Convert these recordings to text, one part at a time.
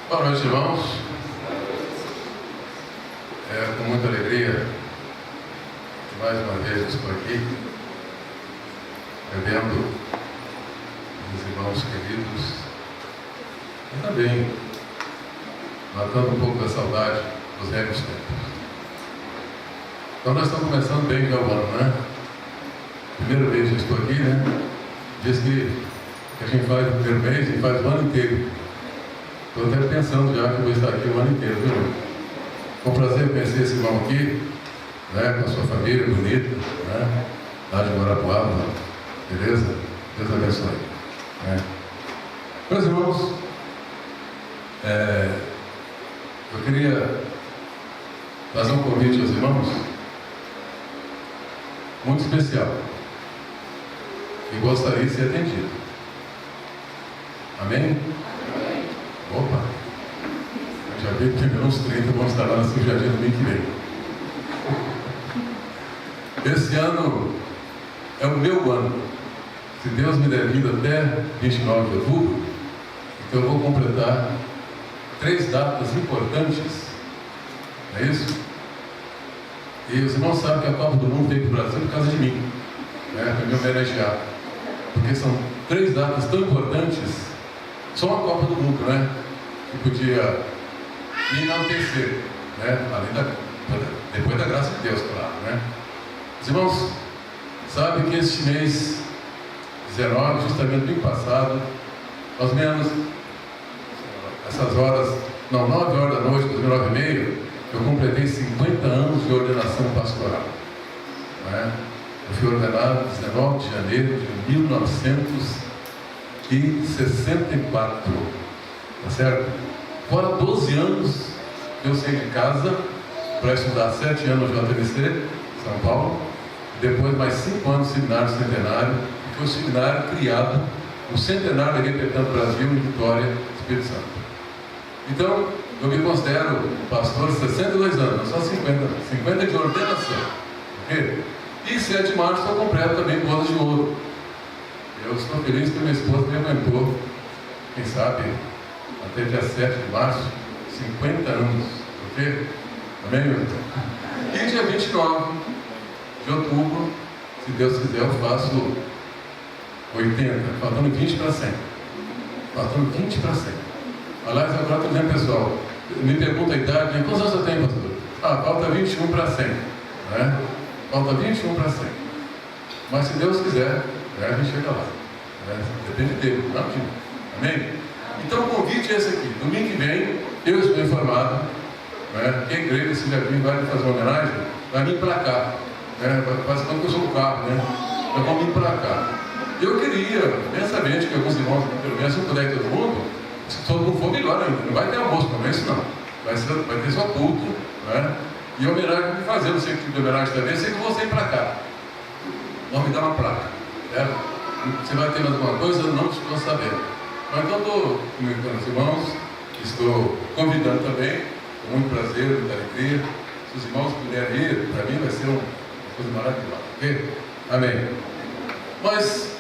Boa noite, irmãos. É com muita alegria que mais uma vez estou aqui, revendo os irmãos queridos e também matando um pouco da saudade dos velhos tempos. Então nós estamos começando bem já o ano, né? Primeira vez que eu estou aqui, né? Diz que a gente faz o primeiro mês e faz o ano inteiro. Estou até pensando já que eu vou estar aqui o ano inteiro, viu? Foi um prazer conhecer esse irmão aqui, né? Com a sua família bonita, né? Lá de Guarapuava, beleza? Deus abençoe. Né? Meus irmãos, eu queria fazer um convite aos irmãos muito especial e gostaria de ser atendido. Amém? Opa! Eu já vi que primeiro uns 30 vão estar lá na Jardim do mês que vem. Esse ano é o meu ano. Se Deus me der vida até 29 de outubro, então eu vou completar 3 datas importantes. Não é isso? E os irmãos sabem que a Copa do Mundo veio para o Brasil por causa de mim, né? Para me homenagear. Porque são 3 datas tão importantes, só a Copa do Mundo, né? Que podia me enaltecer, né? Depois da graça de Deus, claro, né? Os irmãos sabem que este mês 19, justamente no ano passado, aos menos essas horas, 9 horas da noite, 9h30, eu completei 50 anos de ordenação pastoral. Né? Eu fui ordenado 19 de janeiro de 1964. Tá certo? Fora 12 anos eu saí de casa para estudar 7 anos no JVC, São Paulo. Depois mais 5 anos no Seminário Centenário, que foi o seminário criado no Centenário da Repetendo Brasil em Vitória, Espírito Santo. Então, eu me considero pastor de 62 anos, só 50 de ordenação. Okay? E 7 de março eu completo também bodas de ouro. Eu estou feliz que minha esposa me aguentou, quem sabe, até dia 7 de março, 50 anos. Ok? Amém, meu irmão? E dia 29 de outubro, se Deus quiser, eu faço 80, faltando 20 para 100. Faltando 20 para 100. Aliás, agora estou dizendo, pessoal, me pergunta a idade, né? Quantos anos você tem, pastor? Falta 21 para 100. Né? Falta 21 para 100. Mas se Deus quiser, a gente chega lá. Né? Depende dele, não de mim. Amém? Então o convite é esse aqui. Domingo que vem, eu estou informado, né? Que a igreja, se já vai me fazer uma homenagem, vai vir para cá. Né? Parece que eu sou um carro, né? Então vamos vir para cá. Eu queria, imensamente, que alguns irmãos, pelo menos se eu puder ir todo mundo, se todo mundo for, melhor ainda. Não vai ter almoço, não é isso não. Vai ter só culto, né? E homenagem que fazer, não sei que tipo de homenagem também, sei que eu vou sair para cá. Vão me dar uma placa. Certo? Você vai ter mais alguma coisa? Eu não estou sabendo. Mas então estou comunicando os irmãos, estou convidando também, com muito prazer, muita alegria. Se os irmãos puderem ir, para mim vai ser uma coisa maravilhosa. Ok? Amém. Mas,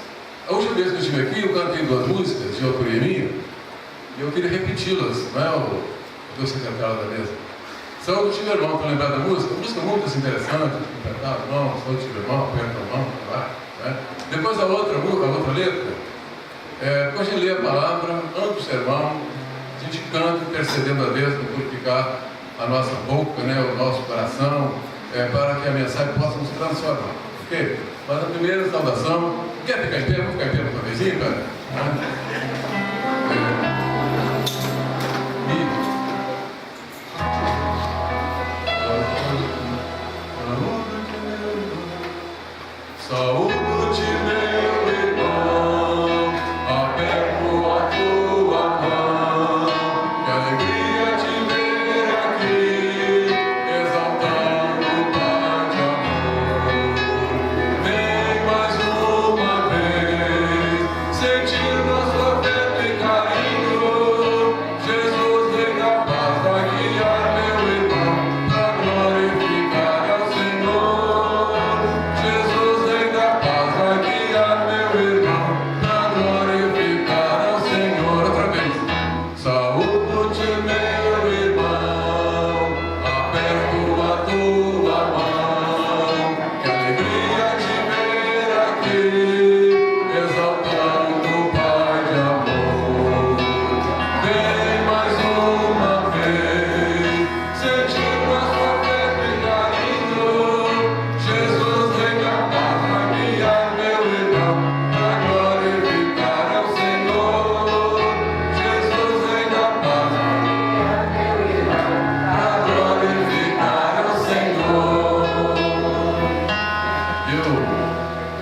a última vez que eu estive aqui, eu cantei 2 músicas de autoria minha, e eu queria repeti-las, não é o meu secretário da mesa. Saúde, tio irmão, para lembrar da música? Uma música muito interessante, apertar a mão, saúde, tio irmão, aperta a mão, lá, né? Depois a outra letra, quando a gente lê a palavra, antes do sermão, a gente canta intercedendo a Deus para purificar a nossa boca, né, o nosso coração, para que a mensagem possa nos transformar. Ok? Mas a primeira saudação, quer ficar em pé? Vamos ficar em pé uma vezinha, cara? Saúde, meu irmão, aperto a tua mão, que alegria te ver aqui, exaltando o Pai de amor. Vem mais uma vez, sentir nosso afeto e carinho. Jesus, Rei da paz, vai guiar meu irmão, para glorificar ao Senhor. Jesus, Rei da paz.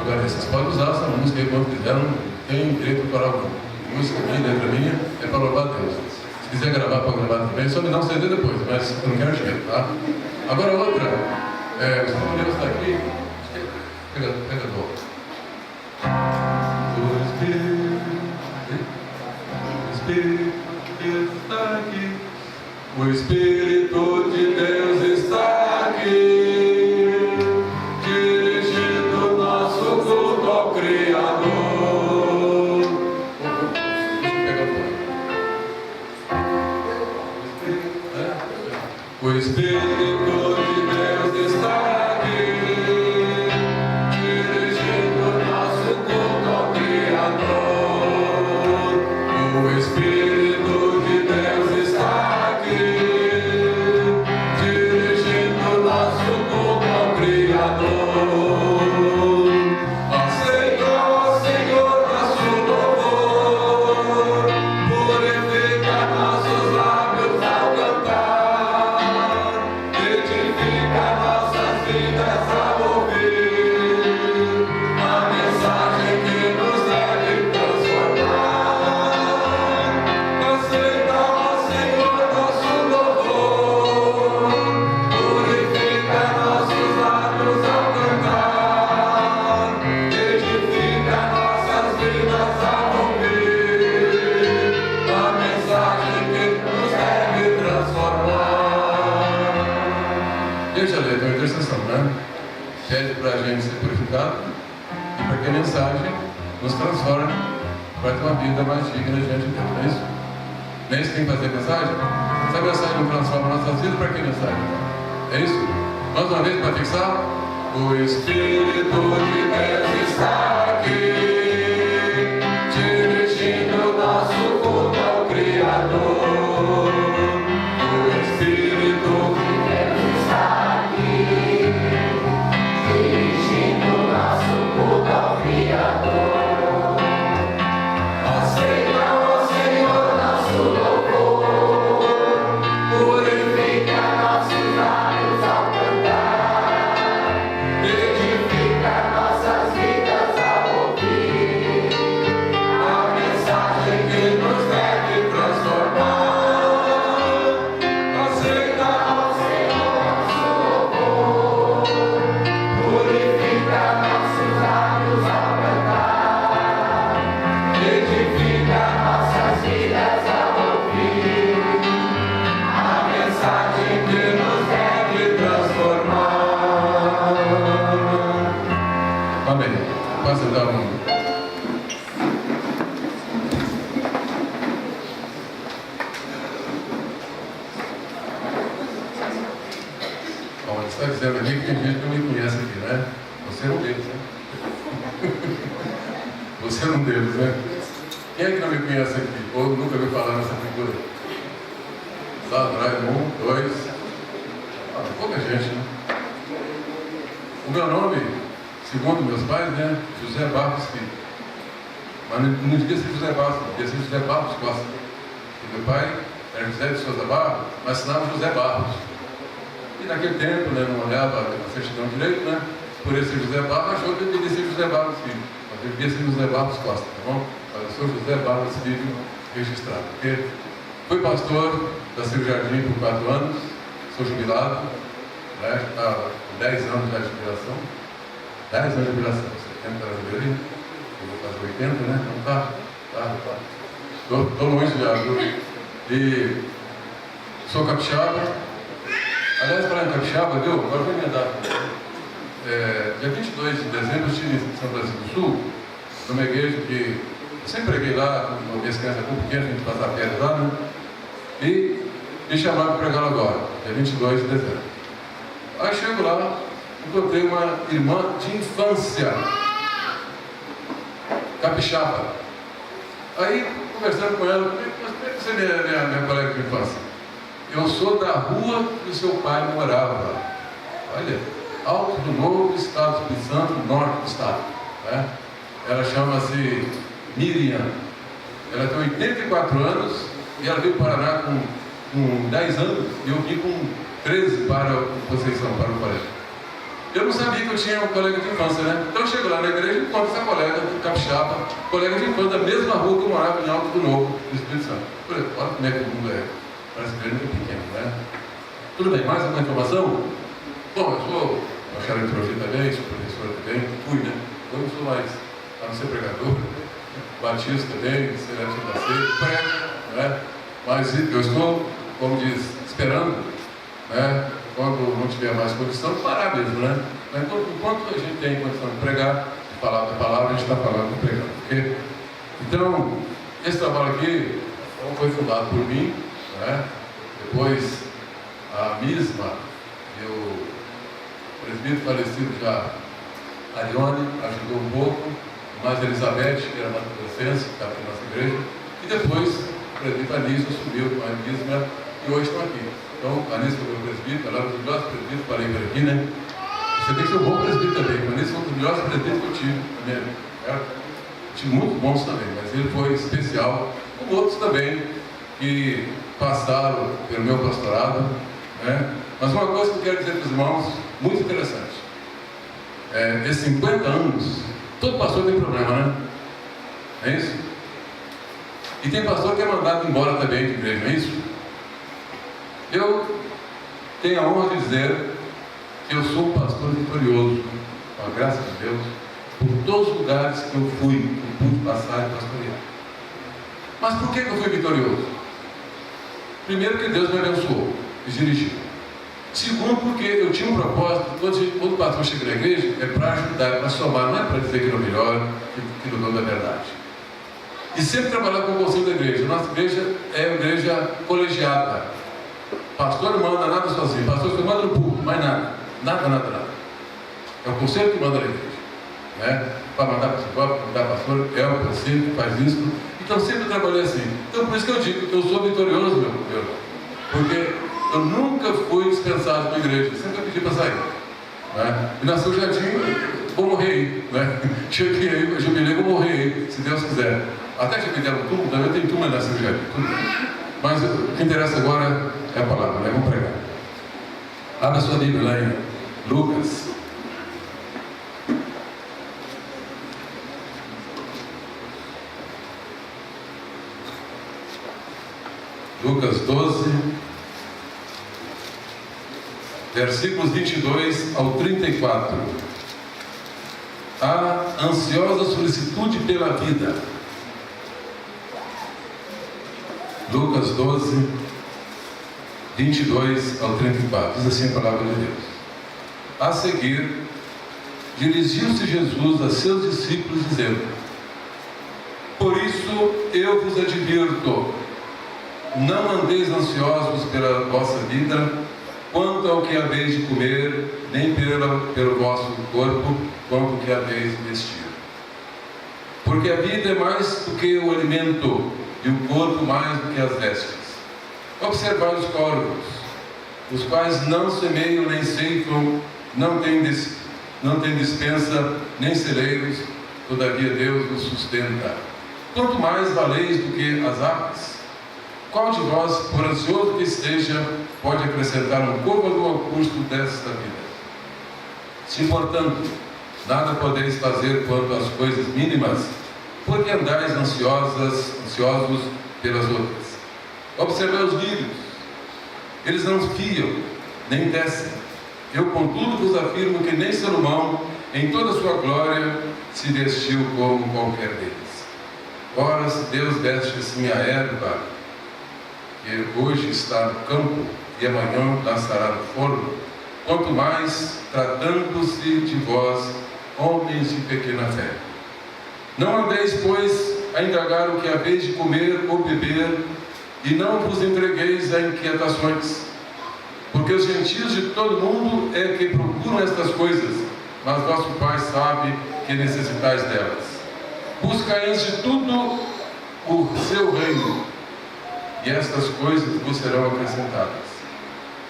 Agora, vocês podem usar essa música aí quando quiser, não tem direito para a música minha, letra minha, é para louvar a Deus. Se quiser gravar, pode gravar também, só me dá um CD depois, mas eu não quero dinheiro, tá? Agora outra, os companheiros estão aqui, pega a dor. O Espírito está aqui, o Espírito de Deus está aqui, dirigindo o nosso culto ao Criador. O Espírito de Deus está aqui, dirigindo o nosso culto ao Criador. O Espírito de Deus está aqui, dirigindo o nosso culto ao Criador. Aceita, ó Senhor, nosso louvor, purifica nossos lábios ao cantar, edifica nossas vidas ao ouvir a mensagem que nos deve transformar. Aceita, ó Senhor, nosso louvor, purifica nossos lábios ao cantar, edifica nossas vidas ao ouvir a mensagem que nos deve transformar. Deixa eu ler, tem uma intercessão, né? Pede para a gente ser purificado e para que a mensagem nos transforme para ter uma vida mais digna diante de Deus, não é isso? Não é isso que tem que fazer a mensagem? Se a mensagem não transforma nossas vidas, para que mensagem? É isso? Mais uma vez para fixar? O Espírito de Deus está aqui, dirigindo o nosso culto ao Criador. O Espírito de Deus está aqui, dirigindo o nosso culto ao Criador. Aceita, ó Senhor, nosso louvor, purifica nossos lábios ao cantar, edifica nossas vidas ao ouvir a mensagem que nos deve transformar. Aceita, ó Senhor, nosso louvor, purifica nossos lábios ao cantar, edifica nossas vidas ao ouvir a mensagem que nos deve transformar. Amém. Posso dar um... Bom, ele está dizendo ali que tem gente que não me conhece aqui, né? Você é um deles, né? Você é um deles, né? Quem é que não me conhece aqui? Ou nunca me falar nessa figura? Lá atrás, 1, 2... pouca gente, né? O meu nome, segundo meus pais, né? José Barros Filho. Mas não devia ser José Barros, devia ser José Barros Costa. E meu pai era José de Souza Barros, mas assinava José Barros. E naquele tempo, né, não olhava a certidão direito, né? Por ele ser José Barros, achou que ele devia ser José Barros Filho. Mas ele devia ser José Barros Costa, tá bom? Mas eu sou José Barros Filho registrado. Porque fui pastor da Silvio Jardim por 4 anos, sou jubilado, né? Está com 10 anos já de jubilação. 10 anos de jubilação, 70 brasileiros, eu vou fazer 80, né? Então tá. Estou longe já, viu? E sou capixaba. Aliás, falar em capixaba, viu? Agora vou emendar. Dia 22 de dezembro eu estive em São Francisco do Sul, numa igreja que eu sempre preguei lá, uma vez criança com pequena, a gente passava férias lá, né? E me chamaram para pregar agora, dia 22 de dezembro. Aí chego lá, encontrei uma irmã de infância, capixaba. Aí, conversando com ela, como é que você é minha colega de infância? Eu sou da rua que o seu pai morava. Olha, Alto do Novo, Estado do Espírito Santo, norte do estado. Né? Ela chama-se Miriam. Ela tem 84 anos e ela veio para o Paraná com 10 anos e eu vim com 13 para Conceição, para o colégio. Eu não sabia que eu tinha um colega de infância, né? Então eu chego lá na igreja e encontro essa colega capixaba, colega de infância da mesma rua que eu morava em Alto do Novo, no Espírito Santo. Olha como é que o mundo é. Parece grande e pequeno, né? Tudo bem, mais alguma informação? Bom, eu sou bacharel em teologia também, sou professor também, fui, né? Eu não sou mais, a não ser pregador, batista também, serante da ceia, prego, né? Mas eu estou, como diz, esperando, né? Quando não tiver mais condição, parar mesmo, né? Mas enquanto a gente tem condição de pregar, de falar da palavra, a gente está falando e pregando, ok? Então, esse trabalho aqui foi fundado por mim, né? Depois, a Misma e o presbítero falecido já, Arione, ajudou um pouco, mais Elizabeth, que era uma adolescente, que estava na nossa igreja, e depois o presbítero Anísio subiu com a Misma e hoje estão aqui. Então, Anísio foi o meu presbítero, ela era um dos melhores presbíteros, falei por aqui, né? Você tem que ser um bom presbítero também, o Anísio foi um dos melhores presbíteros que eu tive também. Tive muitos bons também, mas ele foi especial, como outros também, que passaram pelo meu pastorado, né? Mas uma coisa que eu quero dizer para os irmãos, muito interessante, esses 50 anos, todo pastor tem problema, né? É isso? E tem pastor que é mandado embora também de igreja, não é isso? Eu tenho a honra de dizer que eu sou um pastor vitorioso, com a graça de Deus, por todos os lugares que eu fui, que eu pude passar e pastorear. Mas por que eu fui vitorioso? Primeiro, que Deus me abençoou e dirigiu. Segundo, porque eu tinha um propósito, quando o pastor chega na igreja, é para ajudar, é para somar, não é para dizer que não melhor, que não dono da verdade. E sempre trabalhar com o conselho da igreja. Nossa igreja é uma igreja colegiada. Pastor não manda nada sozinho, pastor só manda no público, mais nada. Nada. É o conselho que manda na igreja. Né? Para mandar para mandar pastor, é o conselho que faz isso. Então sempre trabalhei assim. Então por isso que eu digo que eu sou vitorioso, meu irmão. Porque eu nunca fui dispensado para a igreja, sempre pedi para sair. Né? E nasceu o jardim, vou morrer aí. Né? Cheguei aí, jubilei, vou morrer aí, se Deus quiser. Até já me deram túmulo, também tem túmulo na cirurgia. Mas o que interessa agora é a palavra, né? Vamos pregar. Abra sua Bíblia lá em Lucas. Lucas 12, versículos 22 ao 34. A ansiosa solicitude pela vida. Lucas 12, 22 ao 34. Diz assim a palavra de Deus. A seguir, dirigiu-se Jesus a seus discípulos, dizendo: por isso eu vos advirto, não andeis ansiosos pela vossa vida, quanto ao que haveis de comer, nem pelo vosso corpo, quanto ao que haveis de vestir. Porque a vida é mais do que o alimento, e o corpo mais do que as vestes. Observai os corvos, os quais não semeiam nem ceifam, não têm despensa nem celeiros, todavia Deus os sustenta. Quanto mais valeis do que as aves? Qual de vós, por ansioso que esteja, pode acrescentar um côvado ao custo desta vida? Se, portanto, nada podeis fazer quanto às coisas mínimas, porque andais ansiosos pelas outras. Observai os lírios, eles não fiam, nem tecem. Eu, contudo, vos afirmo que nem Salomão, em toda a sua glória, se vestiu como qualquer deles. Ora, se Deus veste assim a erva, que hoje está no campo e amanhã lançará no forno, quanto mais tratando-se de vós, homens de pequena fé. Não andeis, pois, a indagar o que haveis de comer ou beber, e não vos entregueis a inquietações, porque os gentios de todo mundo é que procuram estas coisas, mas vosso Pai sabe que necessitais delas. Buscai antes de tudo o seu reino, e estas coisas vos serão acrescentadas.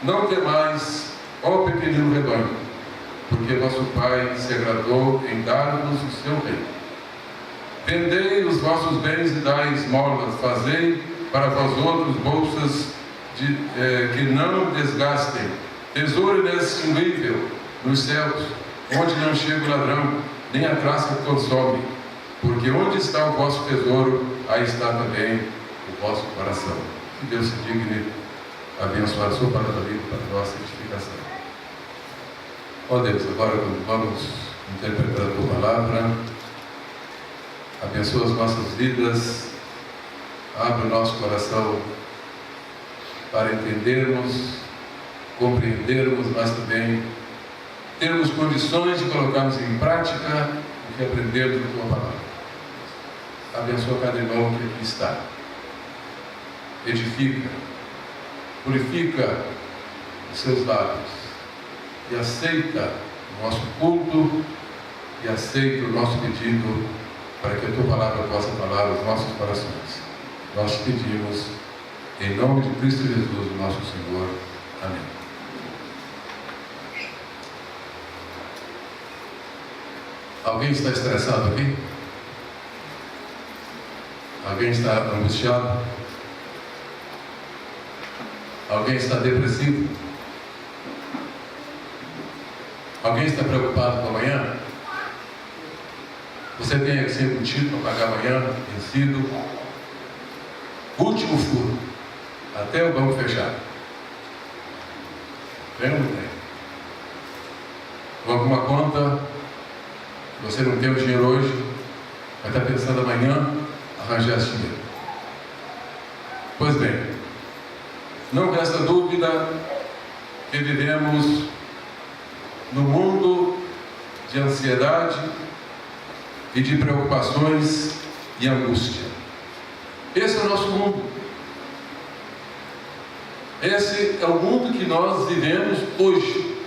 Não temais, ó pequenino rebanho, porque vosso Pai se agradou em dar-vos o seu reino. Vendei os vossos bens e dai esmolas, fazei para vós outros bolsas que não desgastem, tesouro inextinguível, nos céus, onde não chega o ladrão, nem a traça que consome, porque onde está o vosso tesouro, aí está também o vosso coração. Que Deus se digne abençoar a sua palavra livre para a nossa edificação. Ó Deus, agora vamos interpretar a tua palavra. Abençoa as nossas vidas, abre o nosso coração para entendermos, compreendermos, mas também termos condições de colocarmos em prática o que aprendemos da tua palavra. Abençoa cada irmão que aqui está. Edifica, purifica os seus lábios e aceita o nosso culto e aceita o nosso pedido para que a tua palavra possa falar aos nossos corações. Nós te pedimos em nome de Cristo Jesus, nosso Senhor. Amém. Alguém está estressado aqui? Alguém está angustiado? Alguém está depressivo? Alguém está preocupado com amanhã? Você tem que ser embutido para pagar amanhã, vencido. Último furo, até o banco fechar. Tem ou não tem? Com alguma conta, você não tem o dinheiro hoje, vai estar pensando amanhã arranjar esse dinheiro. Pois bem, não resta dúvida que vivemos no mundo de ansiedade e de preocupações e angústia. Esse é o nosso mundo. Esse é o mundo que nós vivemos hoje.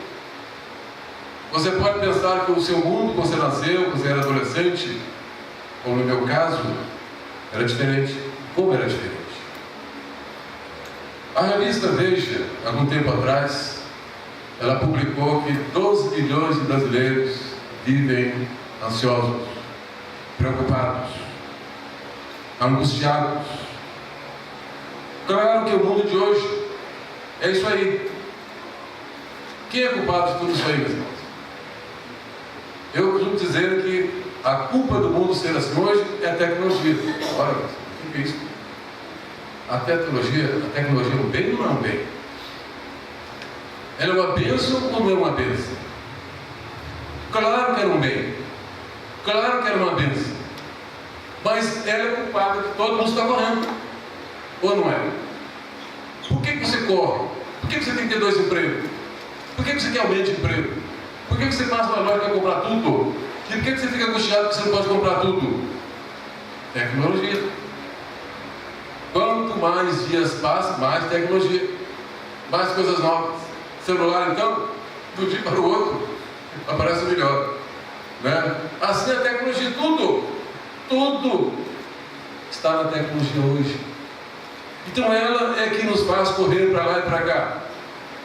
Você pode pensar que o seu mundo, quando você nasceu, quando você era adolescente, ou no meu caso, era diferente. Como era diferente? A revista Veja, algum tempo atrás, ela publicou que 12 milhões de brasileiros vivem ansiosos, preocupados, angustiados. Claro que o mundo de hoje é isso aí. Quem é culpado de tudo isso aí, meus irmãos? Eu costumo dizer que a culpa do mundo ser assim hoje é a tecnologia. Olha, o que é isso? A tecnologia é um bem ou não é um bem? Ela é uma bênção ou não é uma bênção? Claro que era um bem. Claro que era uma bênção. Mas ela é culpada que todo mundo está correndo. Ou não é? Por que você corre? Por que você tem que ter 2 empregos? Por que você quer aumento de emprego? Por que você passa na loja e quer comprar tudo? E por que você fica angustiado que você não pode comprar tudo? Tecnologia. Quanto mais dias passam, mais tecnologia. Mais coisas novas. Celular, então, de um dia para o outro, aparece melhor. Né? Assim a tecnologia, tudo está na tecnologia hoje. Então ela é que nos faz correr para lá e para cá.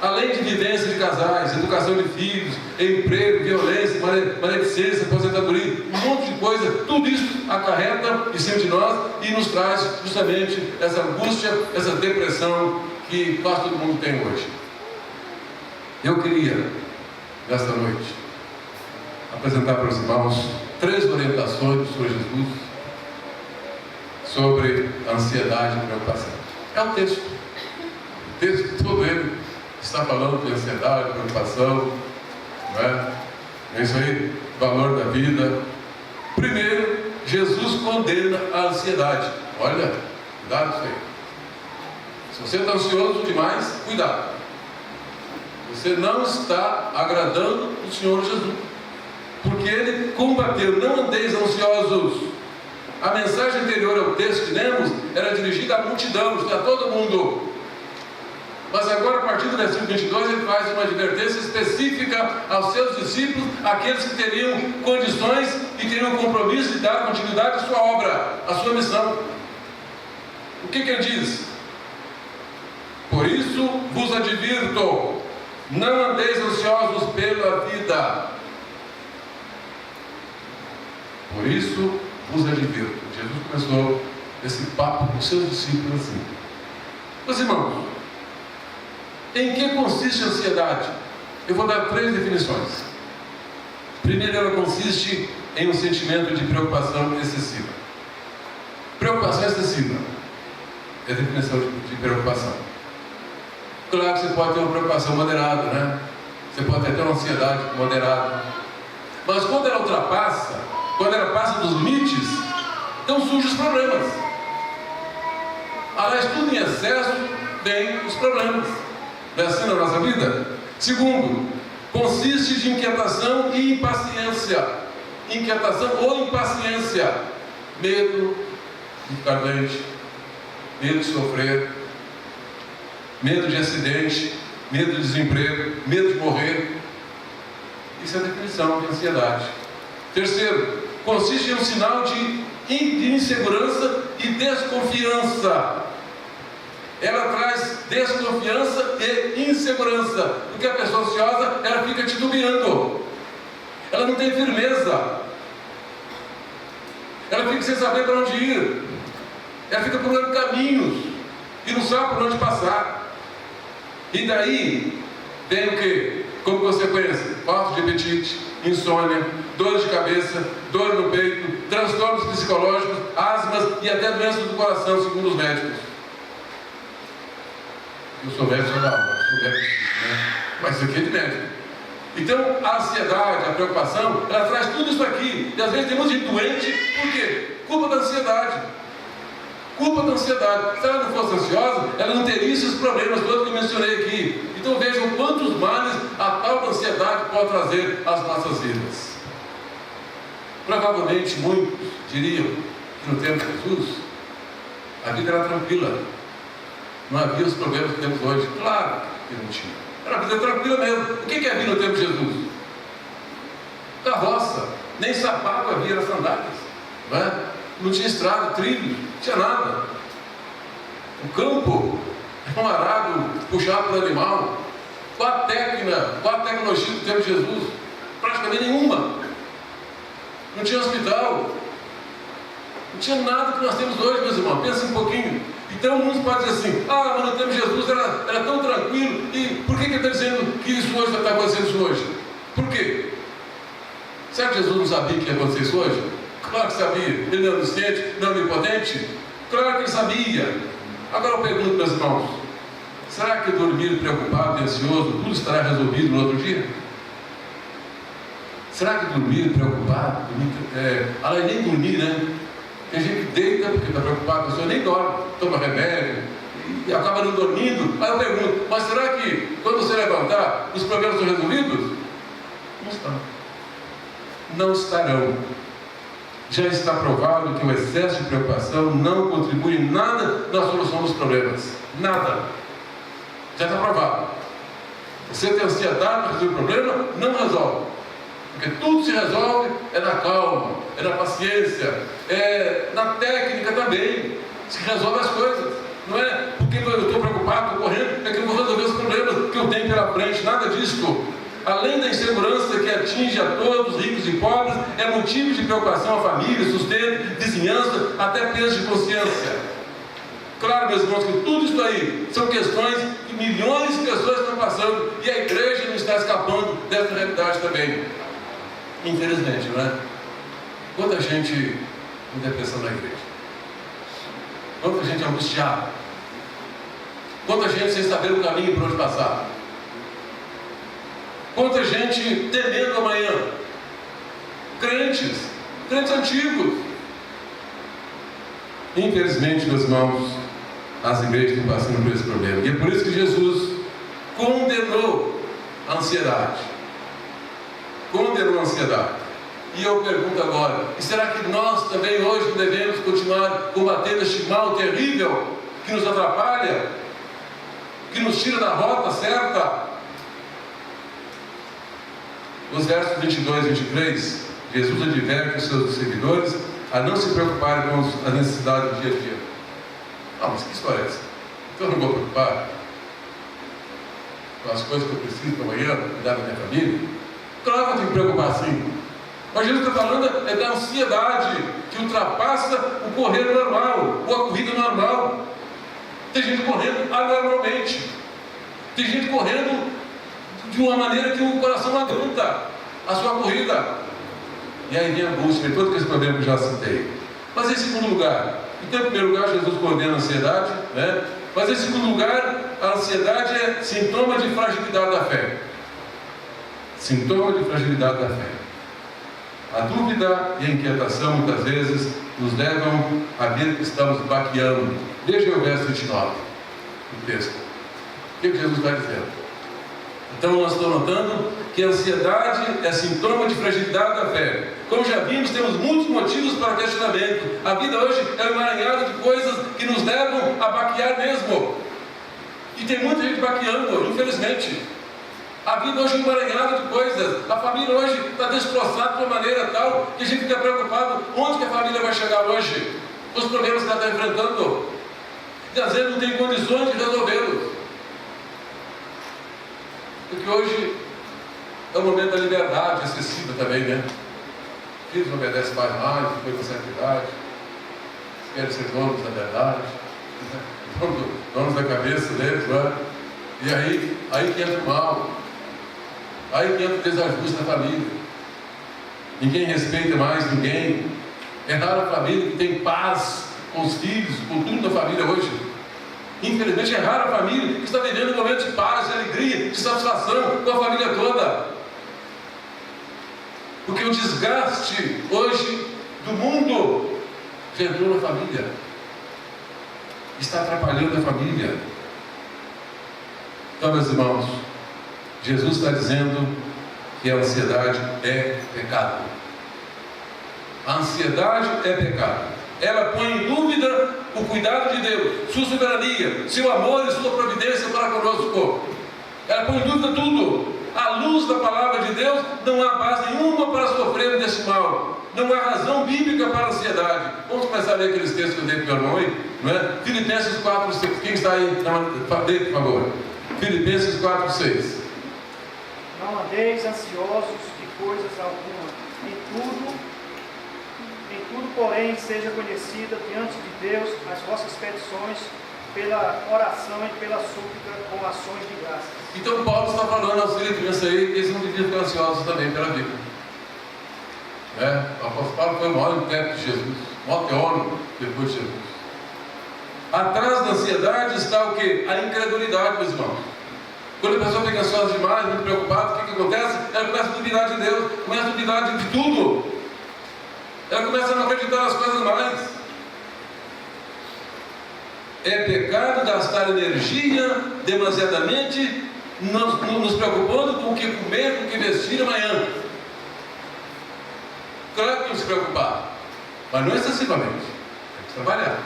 Além de vivência de casais, educação de filhos, emprego, violência, maledicência, aposentadoria, um monte de coisa, tudo isso acarreta em cima de nós e nos traz justamente essa angústia, essa depressão que quase todo mundo tem hoje. Eu queria, nesta noite, apresentar para os irmãos 3 orientações do Senhor Jesus sobre ansiedade e preocupação. É o texto. O texto todo ele está falando de ansiedade, preocupação, não é? É isso aí, valor da vida. Primeiro, Jesus condena a ansiedade. Olha, cuidado com isso aí. Se você está ansioso demais, cuidado. Você não está agradando o Senhor Jesus. Porque Ele combateu, não andeis ansiosos. A mensagem anterior ao texto que lemos era dirigida à multidão, a todo mundo. Mas agora, a partir do versículo 22, ele faz uma advertência específica aos seus discípulos, aqueles que teriam condições e teriam compromisso de dar continuidade à sua obra, à sua missão. O que ele diz? Por isso vos advirto, não andeis ansiosos pela vida. Por isso vos advirto. Jesus começou esse papo com seus discípulos assim. Meus irmãos, em que consiste a ansiedade? Eu vou dar 3 definições. Primeiro, ela consiste em um sentimento de preocupação excessiva. Preocupação excessiva é a definição de preocupação. Claro que você pode ter uma preocupação moderada, né? Você pode ter uma ansiedade moderada. Mas quando ela ultrapassa, quando ela passa dos limites, então surgem os problemas. Aliás, tudo em excesso vem os problemas. Não é assim na nossa vida? Segundo, consiste de inquietação e impaciência. Inquietação ou impaciência. Medo de ficar doente, medo de sofrer, medo de acidente, medo de desemprego, medo de morrer. Isso é a definição de ansiedade. Terceiro, consiste em um sinal de insegurança e desconfiança. Ela traz desconfiança e insegurança, porque a pessoa ansiosa, ela fica titubeando, ela não tem firmeza, ela fica sem saber para onde ir, ela fica procurando caminhos e não sabe por onde passar. E daí vem o que? Como consequência, falta de apetite, insônia, dores de cabeça, dor no peito, transtornos psicológicos, asmas e até doenças do coração, segundo os médicos. Eu sou médico, sou médico, né? Mas isso aqui é de médico. Então, a ansiedade, a preocupação, ela traz tudo isso aqui. E às vezes tem muita gente doente, por quê? Culpa da ansiedade. Culpa da ansiedade. Se ela não fosse ansiosa, ela não teria esses problemas todos que eu mencionei aqui. Então vejam quantos males a tal ansiedade pode trazer às nossas vidas. Provavelmente muitos diriam que no tempo de Jesus, a vida era tranquila. Não havia os problemas que temos hoje. Claro que não tinha. Era uma vida tranquila mesmo. O que havia no tempo de Jesus? Carroça. Nem sapato havia, era sandálias. Não é? Não tinha estrada, trilho, não tinha nada. O campo era um arado puxado por animal. Qual a tecnologia do tempo de Jesus? Praticamente nenhuma. Não tinha hospital. Não tinha nada que nós temos hoje, meus irmãos. Pensa um pouquinho. Então muitos podem dizer assim: ah, mas no tempo de Jesus era tão tranquilo. E por que ele está dizendo que isso hoje está acontecendo isso hoje? Por quê? Será que Jesus não sabia que ia acontecer isso hoje? Claro que sabia. Ele não é onisciente, não é onipotente? Claro que ele sabia. Agora eu pergunto, meus irmãos: será que dormir preocupado e ansioso, tudo estará resolvido no outro dia? Será que dormir preocupado, nem dormir, né? Tem gente que deita porque está preocupado, a pessoa nem dorme, toma remédio e acaba não dormindo. Aí eu pergunto: mas será que quando você levantar, os problemas são resolvidos? Não estão. Não estarão. Já está provado que o excesso de preocupação não contribui em nada na solução dos problemas. Nada. Já está provado. Você tem ansiedade para resolver o problema, não resolve. Porque tudo se resolve na calma, na paciência, na técnica também. Se resolve as coisas. Não é porque eu estou preocupado, estou correndo, é que eu vou resolver os problemas que eu tenho pela frente. Nada disso. Além da insegurança que atinge a todos, ricos e pobres, é motivo de preocupação à família, sustento, vizinhança, até peso de consciência. Claro, meus irmãos, que tudo isso aí são questões que milhões de pessoas estão passando e a igreja não está escapando dessa realidade também. Infelizmente, não é? Quanta gente com depressão na igreja? Quanta gente angustiada? Quanta gente sem saber o caminho por onde passar? Quanta gente temendo amanhã? Crentes antigos. Infelizmente, meus irmãos, as igrejas estão passando por esse problema. E é por isso que Jesus condenou a ansiedade. Condenou a ansiedade. E eu pergunto agora: e será que nós também hoje devemos continuar combatendo este mal terrível que nos atrapalha, que nos tira da rota certa? Nos versos 22 e 23, Jesus adverte os seus seguidores a não se preocuparem com as necessidades do dia a dia. Ah, mas que história é essa? Então eu não vou preocupar com as coisas que eu preciso para amanhã, cuidar da minha família? Claro que eu tenho que preocupar sim. Mas Jesus está falando da ansiedade que ultrapassa o correr normal, ou a corrida normal. Tem gente correndo anormalmente. Tem gente correndo de uma maneira que o coração não aguenta. a sua corrida. E aí vem a angústia, todo esse problema que eu já citei. Mas em segundo lugar, então, em primeiro lugar, Jesus condena a ansiedade, né? Mas em segundo lugar, a ansiedade é sintoma de fragilidade da fé. Sintoma de fragilidade da fé. A dúvida e a inquietação, muitas vezes, nos levam a ver que estamos baqueando. Veja o verso 29 do texto. O que Jesus está dizendo? Então, nós estamos notando que a ansiedade é sintoma de fragilidade da fé. Como já vimos, temos muitos motivos para questionamento. A vida hoje é um emaranhado de coisas que nos levam a baquear mesmo. E tem muita gente baqueando, infelizmente. A vida hoje é um emaranhado de coisas. A família hoje está destroçada de uma maneira tal que a gente fica preocupado onde que a família vai chegar hoje. Os problemas que ela está enfrentando. E às vezes não tem condições de resolvê-los. Porque hoje é o momento da liberdade excessiva também, né? Filhos não obedecem mais, depois da certa idade, querem ser donos da verdade, donos da cabeça deles, não é? E aí que entra o mal, aí que entra o desajuste na família. Ninguém respeita mais ninguém. É rara a família que tem paz com os filhos, com tudo da família hoje. Infelizmente é rara a família que está vivendo um momento de paz, de alegria, de satisfação com a família toda. Porque o desgaste hoje do mundo já entrou na família. Está atrapalhando a família. Então, meus irmãos, Jesus está dizendo que a ansiedade é pecado. A ansiedade é pecado. Ela põe em dúvida o cuidado de Deus, sua soberania, seu amor e sua providência para conosco. Ela põe em dúvida tudo. À luz da palavra de Deus, não há base nenhuma para sofrer desse mal. Não há razão bíblica para a ansiedade. Vamos começar a ler aqueles textos que eu dei para o meu irmão aí, não é? Filipenses 4, 6. Quem está aí? Lê, por favor. Filipenses 4, 6. Não andeis ansiosos de coisas alguma. Em tudo, porém, seja conhecida diante de Deus as vossas petições pela oração e pela súplica com ações de graças. Então Paulo está falando aos filipenses aí que eles não deviam ficar ansiosos também pela vida. O apóstolo Paulo foi o maior intérprete de Jesus, o maior teólogo depois de Jesus. Atrás da ansiedade está o quê? A incredulidade, meus irmãos. Quando a pessoa fica ansiosa demais, muito preocupada, o que acontece? Ela começa a duvidar de Deus, começa a duvidar de tudo. Ela começa a não acreditar nas coisas mais. É pecado gastar energia demasiadamente nos preocupando com o que comer, com o que vestir amanhã. Claro que tem que se preocupar, mas não excessivamente. Tem que trabalhar.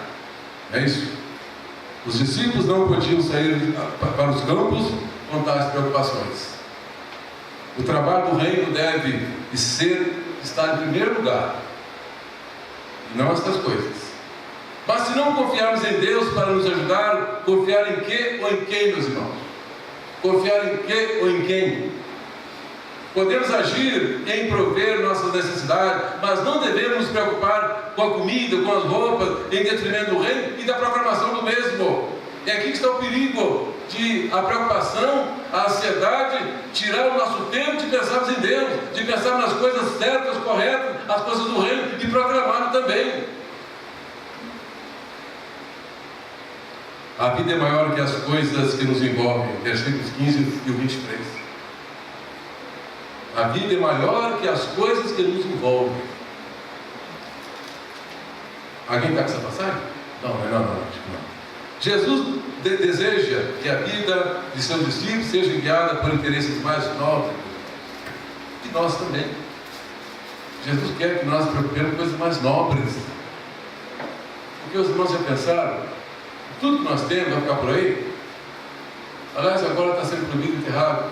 É isso. Os discípulos não podiam sair para os campos com tais preocupações. O trabalho do reino deve estar em primeiro lugar, e não estas coisas. Mas se não confiarmos em Deus para nos ajudar, confiar em que ou em quem, meus irmãos? Confiar em que ou em quem? Podemos agir em prover nossas necessidades, mas não devemos nos preocupar com a comida, com as roupas, em detrimento do reino e da programação do mesmo. É aqui que está o perigo de a preocupação, a ansiedade, tirar o nosso tempo de pensarmos em Deus, de pensarmos nas coisas certas, corretas, as coisas do reino e proclamar também. A vida é maior que as coisas que nos envolvem. Versículos 15 e 23. A vida é maior que as coisas que nos envolvem. Alguém está com essa passagem? Não. Jesus deseja que a vida de seus discípulos seja guiada por interesses mais nobres. E nós também. Jesus quer que nós nos preocupemos com coisas mais nobres. Porque os irmãos já pensaram? Tudo que nós temos vai ficar por aí. Aliás, agora está sendo proibido enterrar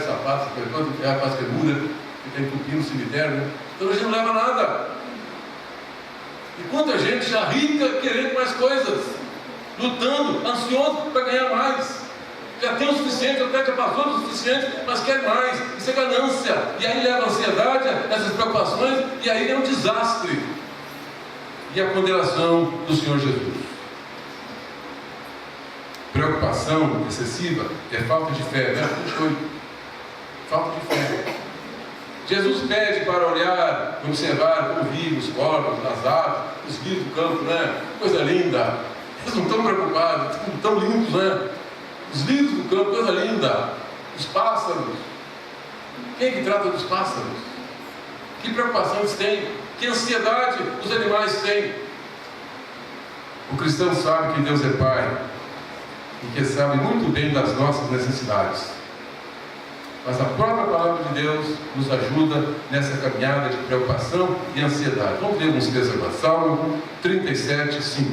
sapatos, enterrar quase que muda, que tem cupim no cemitério, né? Então a gente não leva nada. E quanta gente já rica querendo mais coisas, lutando, ansioso para ganhar mais. Já tem o suficiente, até já passou do suficiente, mas quer mais. Isso é ganância. E aí leva a ansiedade, essas preocupações, e aí é um desastre. E a condenação do Senhor Jesus. Preocupação excessiva é falta de fé, verso 28. Falta de fé. Jesus pede para olhar, observar como vivem os corvos, as aves, os rios do campo, né? Coisa linda. Eles não estão preocupados, estão lindos, né? Os lírios do campo, coisa linda. Os pássaros. Quem é que trata dos pássaros? Que preocupação eles têm? Que ansiedade os animais têm? O cristão sabe que Deus é Pai e que sabe muito bem das nossas necessidades. Mas a própria palavra de Deus nos ajuda nessa caminhada de preocupação e ansiedade. Vamos ler alguns textos agora. Salmo 37, 5.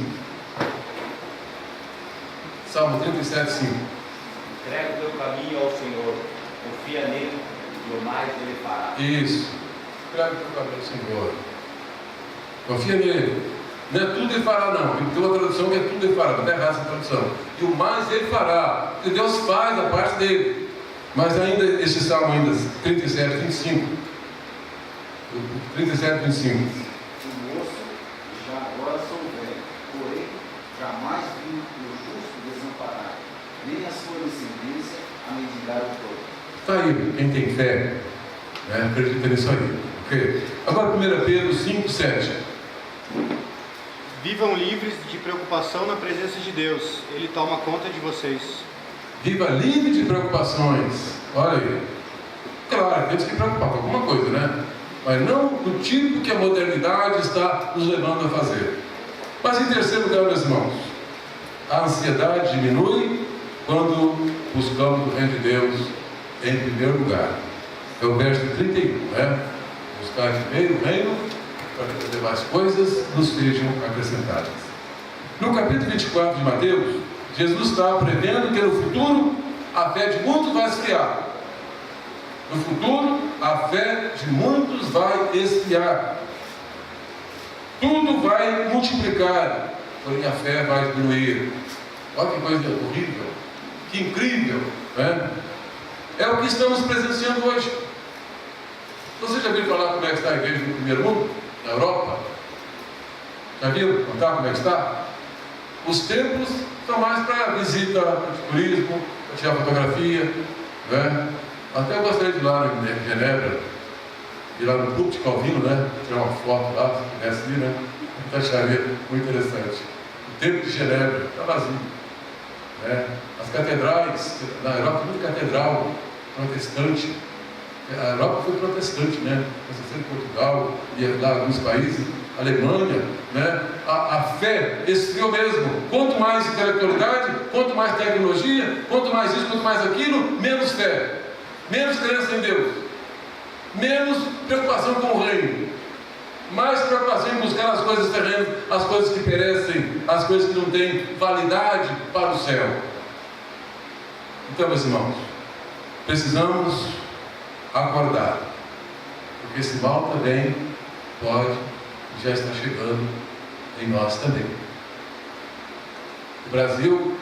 Salmo 37, 5. Entrega o teu caminho ao Senhor, confia nele e o mais ele fará. Isso. Entrega o teu caminho ao Senhor. Confia nele. Não é tudo ele fará, não. Tem uma tradução que é tudo ele fará, mas não é errada essa tradução. E o mais ele fará. Porque Deus faz a parte dele. Mas ainda, esse salmo ainda, 37, 25. 37, 25. O moço já agora sou velho, porém jamais vi o justo desamparado, nem a sua descendência a mendigar o todo. Está aí, quem tem fé, né, acredita nisso aí. Okay. Agora 1 Pedro 5, 7. Vivam livres de preocupação na presença de Deus. Ele toma conta de vocês. Viva livre de preocupações. Olha aí. Claro, temos que preocupar com alguma coisa, né? Mas não do tipo que a modernidade está nos levando a fazer. Mas em terceiro lugar, meus irmãos, a ansiedade diminui quando buscamos o reino de Deus em primeiro lugar. É o verso 31, né? Buscar primeiro o reino para que as demais coisas nos sejam acrescentadas. No capítulo 24 de Mateus, Jesus está prevendo que no futuro a fé de muitos vai esfriar. No futuro, a fé de muitos vai esfriar. Tudo vai multiplicar, porém a fé vai diminuir. Olha que coisa horrível, que incrível, né? É o que estamos presenciando hoje. Você já viu falar como é que está a igreja no primeiro mundo? Na Europa? Já viu contar como é que está? Os templos são mais para visita, para turismo, para tirar fotografia, né? Até eu gostaria de ir lá em Genebra, ir lá no púlpito de Calvino, né? Tirar uma foto lá, se pudesse ir, né? Eu acharia muito interessante. O templo de Genebra está vazio, né? As catedrais, na Europa tem muita catedral protestante. A Europa foi protestante, né? Em Portugal e lá alguns países, Alemanha, né? A fé esfriou mesmo. Quanto mais intelectualidade, quanto mais tecnologia, quanto mais isso, quanto mais aquilo, menos fé, menos crença em Deus, menos preocupação com o reino, mais preocupação em buscar as coisas terrenas, as coisas que perecem, as coisas que não têm validade para o céu. Então, meus irmãos, precisamos acordar, porque esse mal também pode, já está chegando em nós também. O Brasil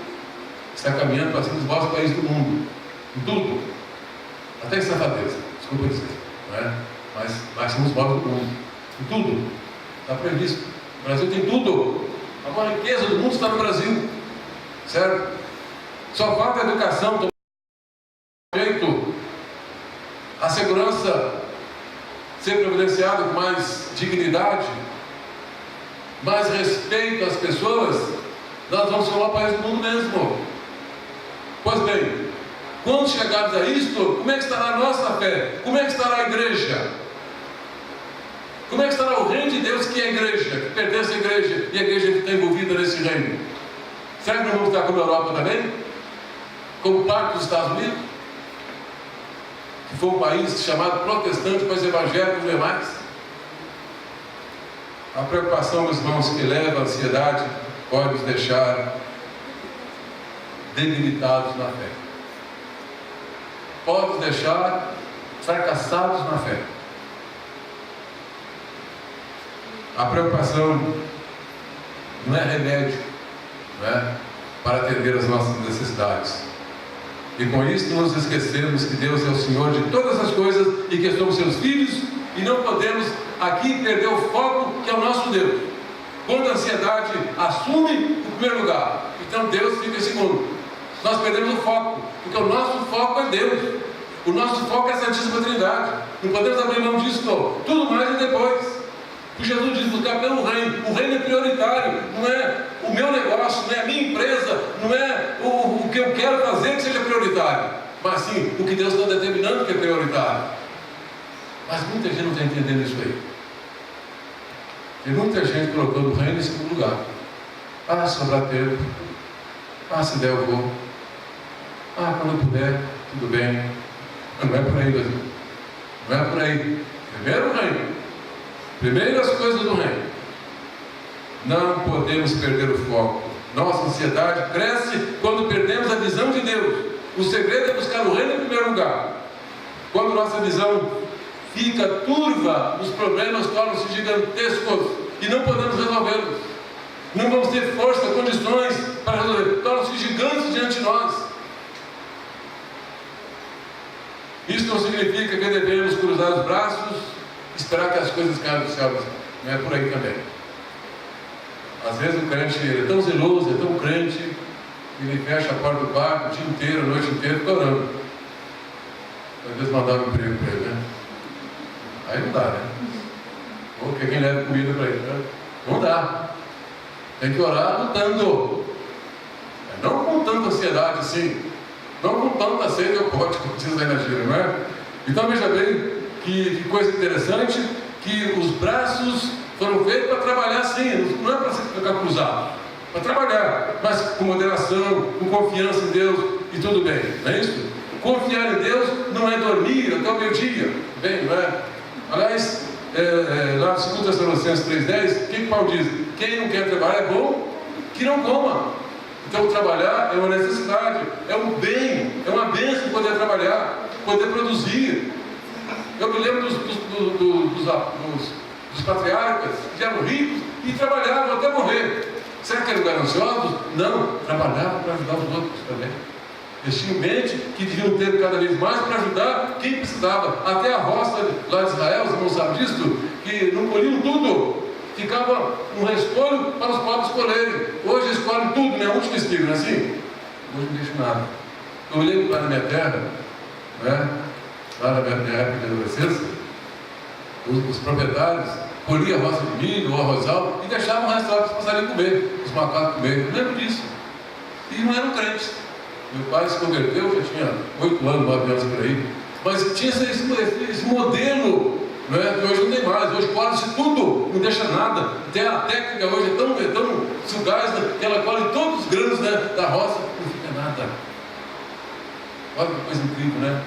está caminhando para ser um dos maiores países do mundo, em tudo, até em safadeza, desculpa dizer, não é? Mas somos os maiores do mundo, em tudo, está previsto. O Brasil tem tudo, a maior riqueza do mundo está no Brasil, certo? Só falta a educação, a segurança ser providenciada com mais dignidade, mais respeito às pessoas, nós vamos ser o maior país do mundo mesmo. Pois bem, quando chegarmos a isto, como é que estará a nossa fé? Como é que estará a igreja? Como é que estará o reino de Deus, que é a igreja, que pertence à igreja, e a igreja que está envolvida nesse reino? Será que nós vamos estar como a Europa também? Como parte dos Estados Unidos? Que foi um país chamado protestante, mas evangélico e demais. A preocupação, meus irmãos, que leva à ansiedade, pode nos deixar debilitados na fé. Pode nos deixar fracassados na fé. A preocupação não é remédio, não é, para atender as nossas necessidades. E com isso nos esquecemos que Deus é o Senhor de todas as coisas e que somos seus filhos, e não podemos aqui perder o foco, que é o nosso Deus. Quando a ansiedade assume o primeiro lugar, então Deus fica em segundo. Nós perdemos o foco, porque o nosso foco é Deus. O nosso foco é a Santíssima Trindade. Não podemos abrir mão disso, não. Tudo mais é depois. Porque Jesus diz buscar pelo reino. O reino é prioritário. Não é o meu negócio, não é a minha empresa, não é o que eu quero fazer que seja prioritário. Mas sim, o que Deus está determinando que é prioritário. Mas muita gente não está entendendo isso aí. Tem muita gente colocando o reino em segundo lugar. Ah, se sobrar tempo. Ah, se der eu vou. Ah, quando eu puder, tudo bem. Não é por aí, Deus. Não é por aí. Primeiro o reino. Primeiro as coisas do reino. Não podemos perder o foco. Nossa ansiedade cresce quando perdemos a visão de Deus. O segredo é buscar o reino em primeiro lugar. Quando nossa visão fica turva, os problemas tornam-se gigantescos e não podemos resolvê-los. Não vamos ter força, condições para resolver. Tornam-se gigantes diante de nós. Isso não significa que devemos cruzar os braços, esperar que as coisas caiam do céu. Não é por aí também. Às vezes o crente é tão zeloso, é tão crente, que ele fecha a porta do barco o dia inteiro, a noite inteira, fica orando. Às vezes mandava um emprego para ele, né? Aí não dá, né? Ou que quem leva comida para ele, né? Não dá. Tem que orar lutando. Não com tanta ansiedade assim. Não com tanta sede ou pote que precisa da energia, não é? Então veja bem que coisa interessante, que os braços foram feitos para trabalhar assim, não é para ficar cruzado, para trabalhar, mas com moderação, com confiança em Deus e tudo bem, não é isso? Confiar em Deus não é dormir até o meio-dia, bem, não é? Aliás, lá em 2 Tessalonicenses 3,10, o que Paulo diz? Quem não quer trabalhar é bom que não coma. Então trabalhar é uma necessidade, é um bem, é uma bênção poder trabalhar, poder produzir. Eu me lembro dos patriarcas que eram ricos e trabalhavam até morrer. Será que eram gananciosos? Não, trabalhavam para ajudar os outros também. Eles tinham em mente que deviam ter cada vez mais para ajudar quem precisava. Até a roça lá de Israel, os irmãos sabem disso, que não colhiam tudo. Ficava um respolho para os pobres colherem. Hoje eles colhem tudo, né? Último espigo, não é assim? Hoje não deixo nada. Eu me lembro lá na minha terra, né? Lá na minha época de adolescência, os proprietários colhiam a roça de milho ou arrozal e deixavam o resto lá para os passarinhos comer, os macacos comer. Eu lembro disso. E não eram crentes. Meu pai se converteu, já tinha 8 anos, 9 anos por aí. Mas tinha esse modelo, não é? Que hoje não tem mais. Hoje colhe-se tudo, não deixa nada. Até a técnica hoje é tão fugaz, né, que ela colhe todos os grãos, né, da roça, não fica nada. Olha que coisa incrível, né?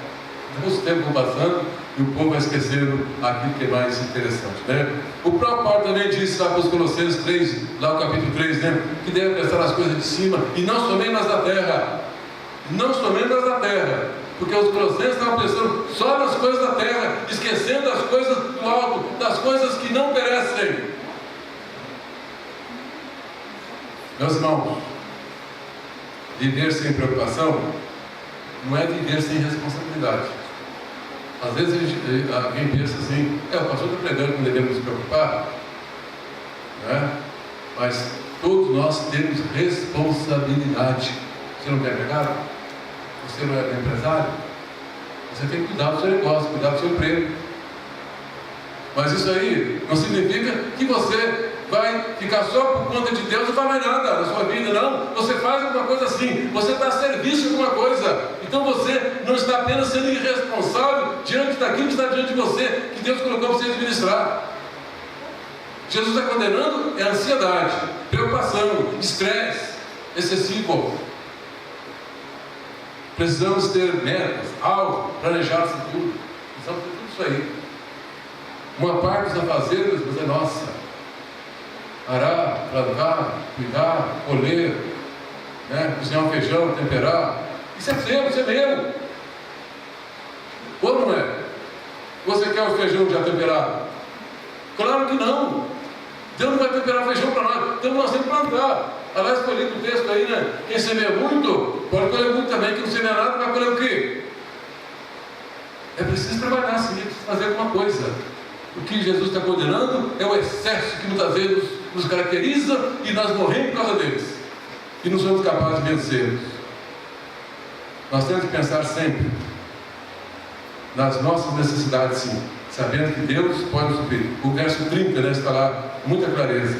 Os tempos vão passando e o povo vai esquecendo aquilo que é mais interessante, né? O próprio Paulo também disse lá para os Colossenses 3, lá no capítulo 3, né? Que deve pensar nas coisas de cima e não somente nas da terra. Não somente nas da terra. Porque os Colossenses estavam pensando só nas coisas da terra, esquecendo as coisas do alto, das coisas que não perecem. Meus irmãos, viver sem preocupação não é viver sem responsabilidade. Às vezes alguém pensa assim, o pastor está pregando que não devemos nos preocupar, né? Mas todos nós temos responsabilidade. Você não quer pregar? Você não é empresário? Você tem que cuidar do seu negócio, cuidar do seu emprego. Mas isso aí não significa que você vai ficar só por conta de Deus e não vai mais nada na sua vida, não. Você faz alguma coisa assim, você está a serviço de alguma coisa. Então você não está apenas sendo irresponsável diante daquilo que está diante de você, que Deus colocou para você administrar. Jesus está condenando a ansiedade, preocupação, estresse excessivo. Precisamos ter metas, algo, planejar o futuro. Precisamos ter tudo isso aí. Uma parte dos afazeres é nossa. Arar, plantar, cuidar, colher, né? Cozinhar um feijão, temperar. Isso é seu, isso é meu. Ou não é? Você quer o feijão já temperado? Claro que não. Deus não vai temperar feijão para nós. Então nós temos que plantar. Aliás, foi lido o texto aí, né? Quem semeia muito, pode colher muito também. Quem não semeia nada, vai colher o quê? É preciso trabalhar, sim, é preciso fazer alguma coisa. O que Jesus está condenando é o excesso que muitas vezes nos caracteriza e nós morremos por causa deles. E não somos capazes de vencê-los. Nós temos que pensar sempre nas nossas necessidades, sim, sabendo que Deus pode suprir. O verso 30, né, está lá com muita clareza.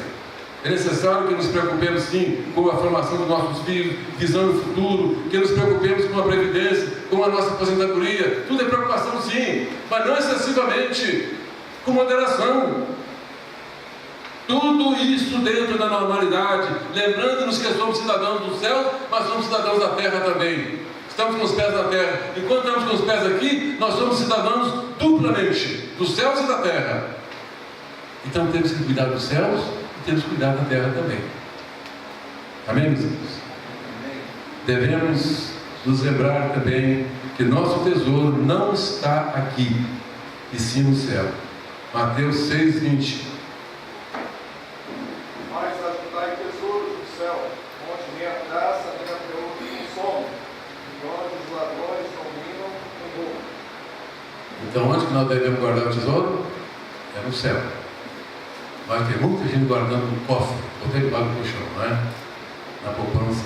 É necessário que nos preocupemos, sim, com a formação dos nossos filhos, visando o futuro, que nos preocupemos com a previdência, com a nossa aposentadoria. Tudo é preocupação, sim, mas não excessivamente, com moderação. Tudo isso dentro da normalidade, lembrando-nos que somos cidadãos do céu, mas somos cidadãos da terra também. Estamos com os pés na terra. Enquanto estamos com os pés aqui, nós somos cidadãos duplamente, dos céus e da terra. Então temos que cuidar dos céus e temos que cuidar da terra também. Amém, meus irmãos? Devemos nos lembrar também que nosso tesouro não está aqui, e sim no céu. Mateus 6:20. Mas ajuntai tesouros no céu, onde nem a traça, nem a ferrugem consome, e onde os ladrões não minam nem roubam. Então, onde que nós devemos guardar o tesouro? É no céu. Mas tem muita gente guardando no cofre, ou debaixo do colchão, não é? Na poupança.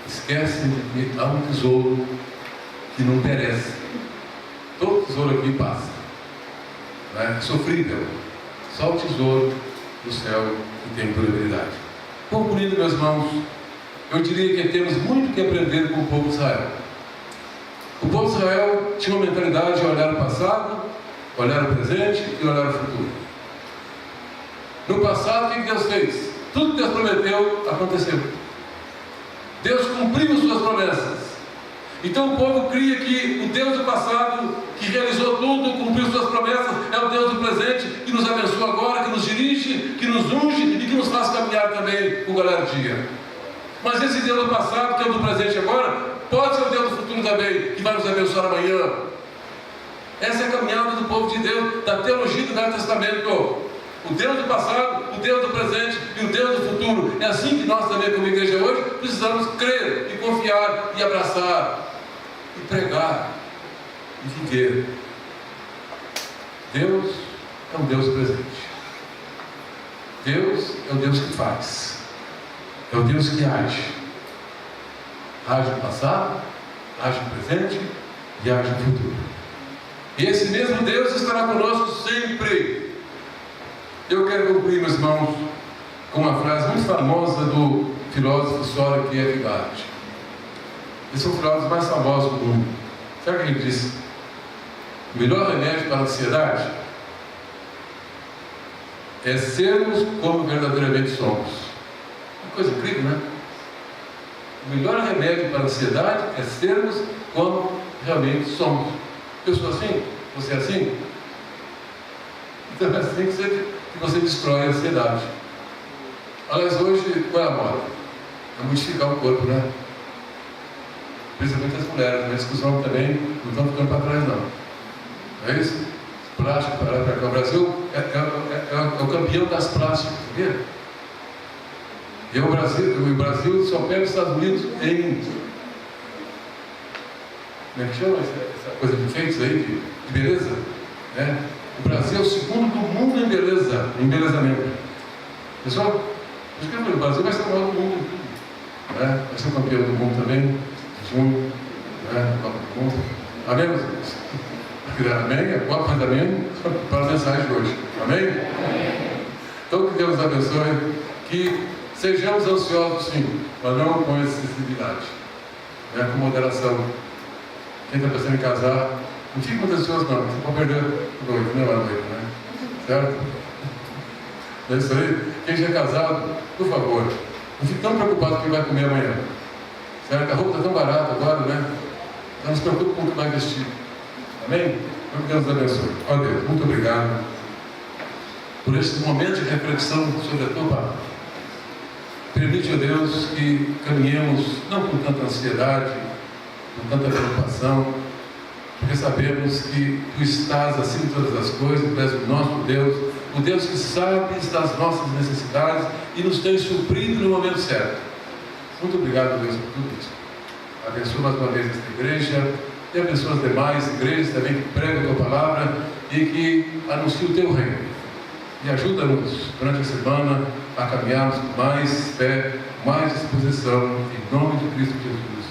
Esquece de que há um tesouro que não perece. Todo tesouro aqui passa. Não é? Sofrível. Só o tesouro do céu que tem durabilidade. Concluindo, meus irmãos, eu diria que temos muito que aprender com o povo de Israel. O povo de Israel tinha uma mentalidade de olhar o passado, olhar o presente e olhar o futuro. No passado, o que Deus fez? Tudo que Deus prometeu aconteceu. Deus cumpriu suas promessas. Então o povo cria que o Deus do passado, que realizou tudo, cumpriu suas promessas, é o Deus do presente, que nos abençoa agora, que nos dirige, que nos unge e que nos faz caminhar também com galardia. Mas esse Deus do passado, que é o do presente agora, pode ser o Deus do futuro também, que vai nos abençoar amanhã. Essa é a caminhada do povo de Deus, da teologia do Velho Testamento. O Deus do passado, o Deus do presente e o Deus do futuro. É assim que nós também, como igreja hoje, precisamos crer e confiar e abraçar e pregar e viver. Deus é um Deus presente. Deus é o Deus que faz. É o Deus que age. Age no passado, age no presente e age no futuro. E esse mesmo Deus estará conosco sempre. Eu quero concluir, meus irmãos, com uma frase muito famosa do filósofo Soren Kierkegaard. Esse é o filósofo mais famoso do mundo. Sabe o que ele disse? O melhor remédio para a ansiedade é sermos como verdadeiramente somos. Uma coisa incrível, né? O melhor remédio para a ansiedade é sermos como realmente somos. Eu sou assim? Você é assim? Então é assim que você destrói a ansiedade. Aliás, hoje, qual é a moda? É modificar o corpo, né? Principalmente as mulheres, na discussão também não estão ficando para trás, não. É isso? Plástico, para cá. O Brasil é o campeão das plásticas, sabia? E o Brasil só pega os Estados Unidos em... Como é que chama essa coisa de enfeites aí, de beleza? É. O Brasil é o segundo do mundo em beleza, em embelezamento. Pessoal, o Brasil vai ser o maior do mundo. Vai ser o campeão do mundo também, junho, Copa do Mundo. Amém, meus irmãos? Amém? É bom aprendimento para a mensagem de hoje. Amém? Então, que Deus nos abençoe, que sejamos ansiosos sim, mas não com excessividade, com moderação. Quem está pensando em casar, não fique muito ansioso não, você pode perder o noivo, não é a noiva, né? Certo? É isso aí. Quem já é casado, por favor, não fique tão preocupado com o que vai comer amanhã. Certo? A roupa está tão barata agora, né? Então não se preocupe com o que vai vestir. Amém? Que Deus nos abençoe. Ó Deus, muito obrigado por esse momento de reflexão sobre a tua palavra. Permite, ó Deus, que caminhemos não com tanta ansiedade, com tanta preocupação, porque sabemos que Tu estás acima de todas as coisas, Tu és o nosso Deus, o Deus que sabe das nossas necessidades e nos tem suprido no momento certo. Muito obrigado, Deus, por tudo isso. Abençoa mais uma vez esta igreja e abençoa as demais igrejas também que pregam a Tua palavra e que anunciam o Teu reino. E ajuda-nos durante a semana a caminharmos com mais fé, mais disposição, em nome de Cristo Jesus.